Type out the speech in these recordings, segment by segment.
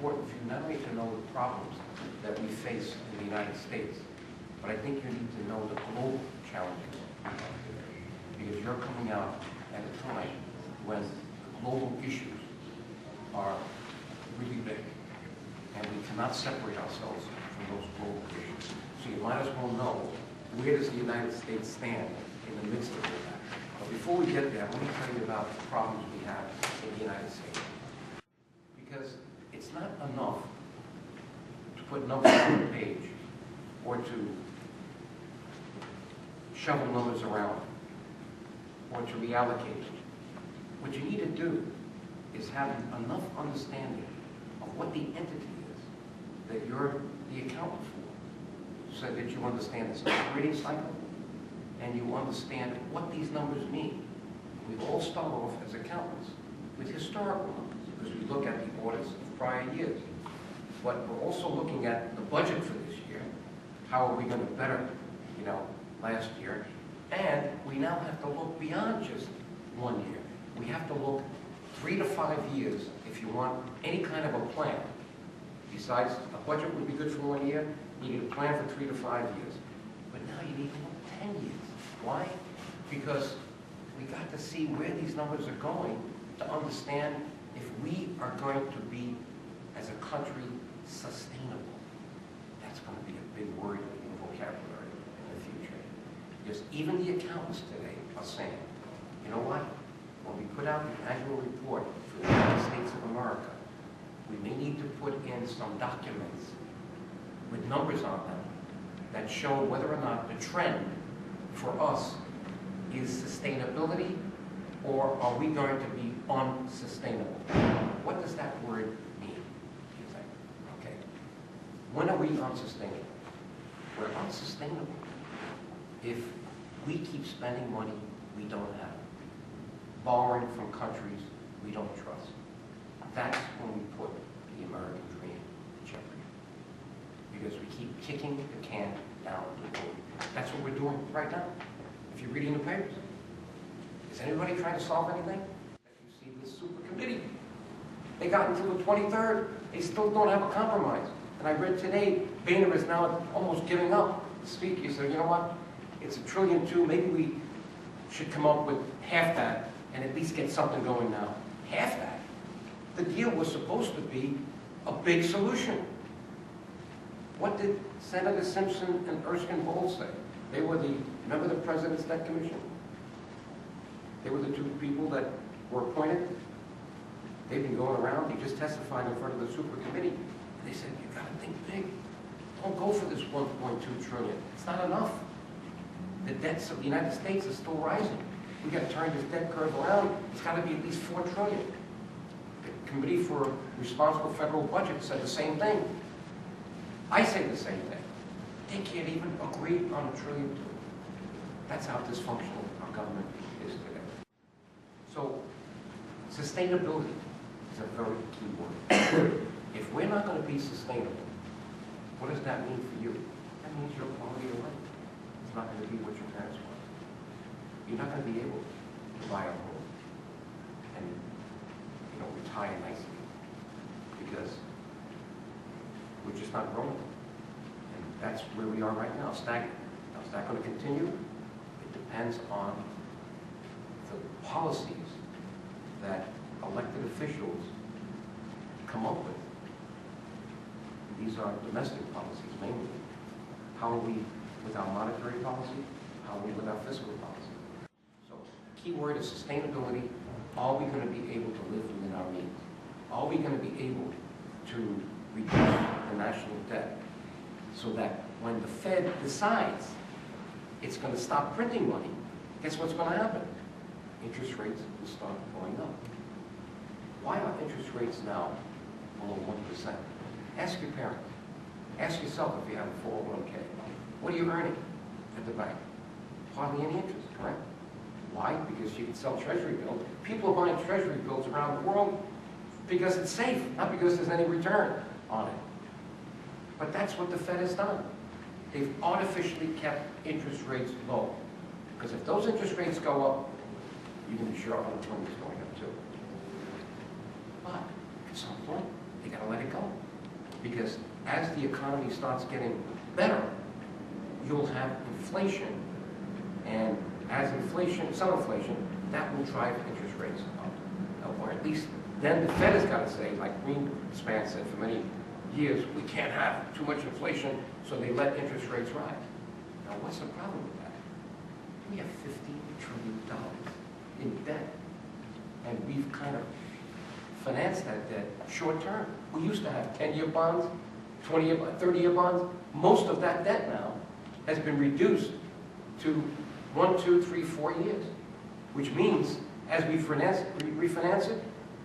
important for you not only to know the problems that we face in the United States, but I think you need to know the global challenges because you're coming out at a time when the global issues are really big, and we cannot separate ourselves from those global issues. So you might as well know, where does the United States stand in the midst of all that? But before we get there, let me tell you about the problems we have in the United States. Because it's not enough to put numbers on the page or to shovel numbers around or to reallocate. What you need to do is have enough understanding of what the entity is that you're the accountant for, so that you understand its operating cycle and you understand what these numbers mean. We all start off as accountants with historical numbers because we look at the audits of prior years. But we're also looking at the budget for this year. How are we going to better, last year? And we now have to look beyond just 1 year. We have to look 3 to 5 years if you want any kind of a plan. Besides, a budget would be good for 1 year. You need a plan for 3 to 5 years. But now you need to look 10 years. Why? Because we got to see where these numbers are going to understand if we are going to be, as a country, sustainable. That's going to be a big word in the vocabulary in the future. Because even the accountants today are saying, you know what? When we put out the annual report for the United States of America, we may need to put in some documents with numbers on them that show whether or not the trend for us is sustainability, or are we going to be unsustainable? What does that word mean, you think? Okay. When are we unsustainable? We're unsustainable if we keep spending money we don't have, borrowing from countries we don't trust. That's when we put the American dream in jeopardy. Because we keep kicking the can down the road. That's what we're doing right now. If you're reading the papers, is anybody trying to solve anything? If you see this super committee, they got until the 23rd. They still don't have a compromise. And I read today, Boehner is now almost giving up to speak. He said, you know what? It's $1.2 trillion. Maybe we should come up with half that and at least get something going now. Half that. The deal was supposed to be a big solution. What did Senator Simpson and Erskine Bowles say? They were remember the President's Debt Commission? They were the two people that were appointed. They've been going around. They just testified in front of the super committee. And they said, you got to think big. Don't go for this $1.2 trillion. It's not enough. The debts of the United States is still rising. We got to turn this debt curve around. It's got to be at least $4 trillion. The Committee for Responsible Federal Budget said the same thing. I say the same thing. They can't even agree on $1.2 trillion. That's how dysfunctional our government is today. So, sustainability is a very key word. If we're not going to be sustainable, what does that mean for you? That means your quality of life. It's not going to be what your parents want. You're not going to be able to buy a home and, retire nicely because we're just not growing. And that's where we are right now, stagnant. Now, is that going to continue? It depends on the policies that elected officials come up with. These are domestic policies mainly. How are we with our monetary policy? How are we with our fiscal policy? So, key word is sustainability. Are we going to be able to live within our means? Are we going to be able to reduce the national debt so that when the Fed decides it's going to stop printing money, guess what's going to happen? Interest rates will start going up. Why are interest rates now below 1%? Ask your parents. Ask yourself if you have a 401k. What are you earning at the bank? Hardly any interest, correct? Why? Because you can sell treasury bills. People are buying treasury bills around the world because it's safe, not because there's any return on it. But that's what the Fed has done. They've artificially kept interest rates low. Because if those interest rates go up, you can be sure unemployment is going up too. But at some point, They gotta let it go. Because as the economy starts getting better, you'll have inflation. And as inflation, some inflation, that will drive interest rates up. Or at least then the Fed has got to say, like Greenspan said for many years, we can't have too much inflation, so they let interest rates rise. Now, what's the problem with that? We have $15 trillion in debt, and we've kind of financed that debt short term. We used to have 10-year bonds, 20-year, 30-year bonds. Most of that debt now has been reduced to 1, 2, 3, 4 years, which means as we refinance it,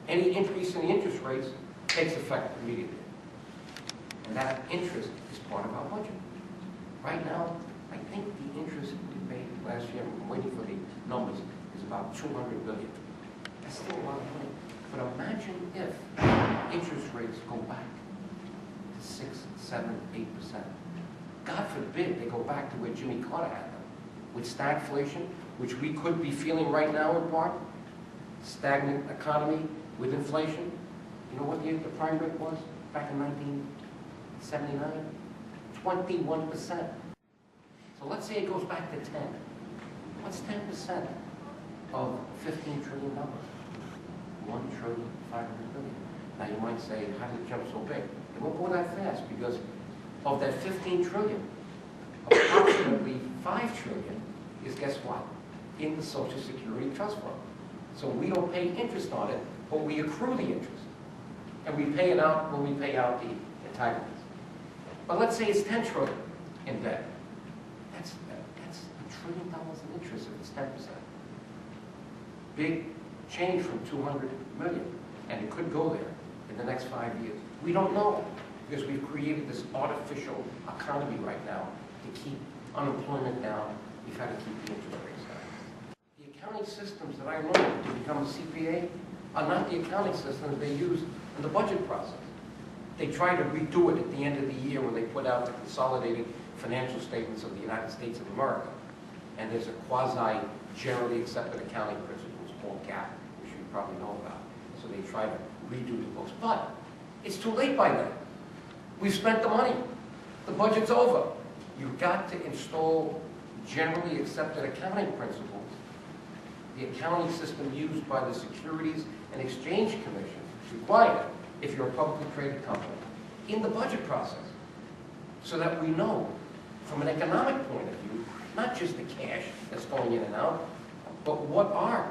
any increase in the interest rates takes effect immediately. And that interest is part of our budget. Right now, I think the interest we paid last year, I'm waiting for the numbers, is about $200 billion. That's still a lot of money. But imagine if interest rates go back to 6, 7, 8%. God forbid they go back to where Jimmy Carter had them, with stagflation, which we could be feeling right now in part, stagnant economy with inflation. You know what the prime rate was back in 1979? 21%. So let's say it goes back to 10. What's 10% of $15 trillion? $1 trillion, $500 billion. Now you might say, how did it jump so big? It won't go that fast because of that 15 trillion, approximately 5 trillion is, guess what? In the Social Security Trust Fund. So we don't pay interest on it, but we accrue the interest. And we pay it out when we pay out the entitlements. But let's say it's 10 trillion in debt. That's $1 trillion in interest if it's 10%. Big change from 200 million. And it could go there in the next 5 years. We don't know, because we've created this artificial economy right now to keep unemployment down. We've had to keep the interest rates down. The accounting systems that I learned to become a CPA are not the accounting systems they use in the budget process. They try to redo it at the end of the year when they put out the consolidated financial statements of the United States of America. And there's a quasi-generally accepted accounting principles called GAAP, which you probably know about. So they try to redo the books. But it's too late by then. We've spent the money. The budget's over. You've got to install generally accepted accounting principles, the accounting system used by the Securities and Exchange Commission, required if you're a publicly traded company, in the budget process, so that we know from an economic point of view, not just the cash that's going in and out, but what are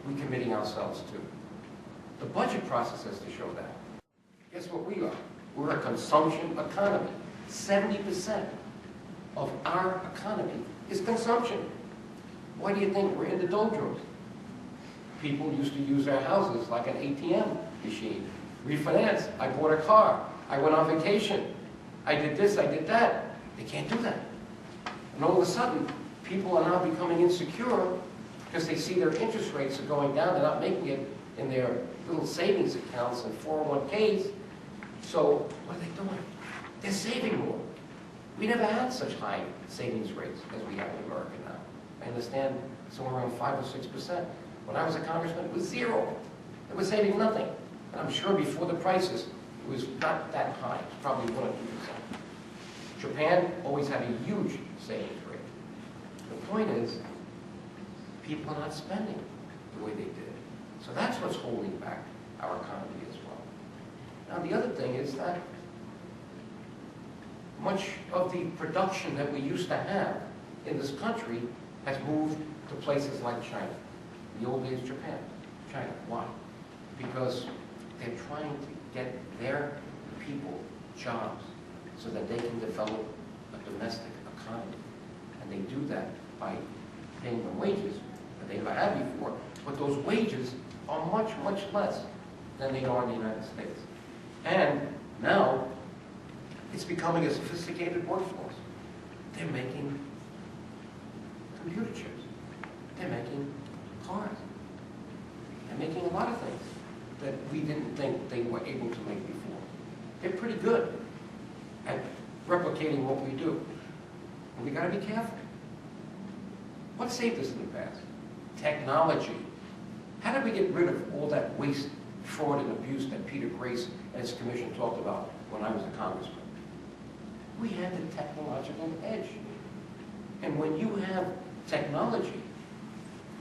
we committing ourselves to. The budget process has to show that. Guess what we are? We're a consumption economy. 70% of our economy is consumption. Why do you think we're in the doldrums? People used to use their houses like an ATM machine. Refinance. I bought a car. I went on vacation. I did this, I did that. They can't do that. And all of a sudden, people are now becoming insecure because they see their interest rates are going down. They're not making it in their little savings accounts and 401ks. So what are they doing? They're saving more. We never had such high savings rates as we have in America now. I understand somewhere around 5 or 6%. When I was a congressman, it was 0. They were saving nothing. And I'm sure before the crisis, it was not that high. It was probably 1 or 2%. Japan always had a huge savings rate. The point is, people are not spending the way they did. So that's what's holding back our economy as well. Now the other thing is that much of the production that we used to have in this country has moved to places like China. In the old days, Japan. China. Why? Because they're trying to get their people jobs so that they can develop a domestic economy. And they do that by paying them wages that they never had before, but those wages are much, much less than they are in the United States. And now, it's becoming a sophisticated workforce. They're making computer chips. They're making cars. They're making a lot of things that we didn't think they were able to make before. They're pretty good at replicating what we do. And we got to be careful. What saved us in the past? Technology. How did we get rid of all that waste fraud and abuse that Peter Grace and his commission talked about when I was a congressman. We had the technological edge. And when you have technology,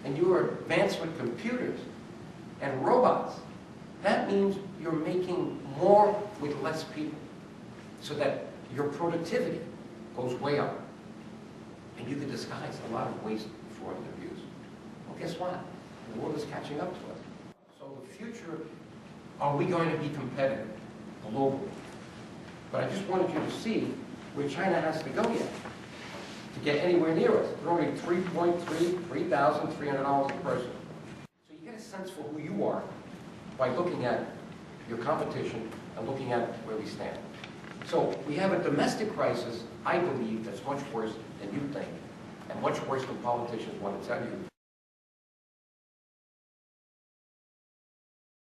and you are advanced with computers and robots, that means you're making more with less people, so that your productivity goes way up. And you can disguise a lot of waste, fraud, and abuse. Well, guess what? The world is catching up to us. So the future, are we going to be competitive globally? But I just wanted you to see where China has to go yet to get anywhere near us. They're only $3,300 a person. So you get a sense for who you are by looking at your competition and looking at where we stand. So we have a domestic crisis, I believe, that's much worse than you think, and much worse than politicians want to tell you.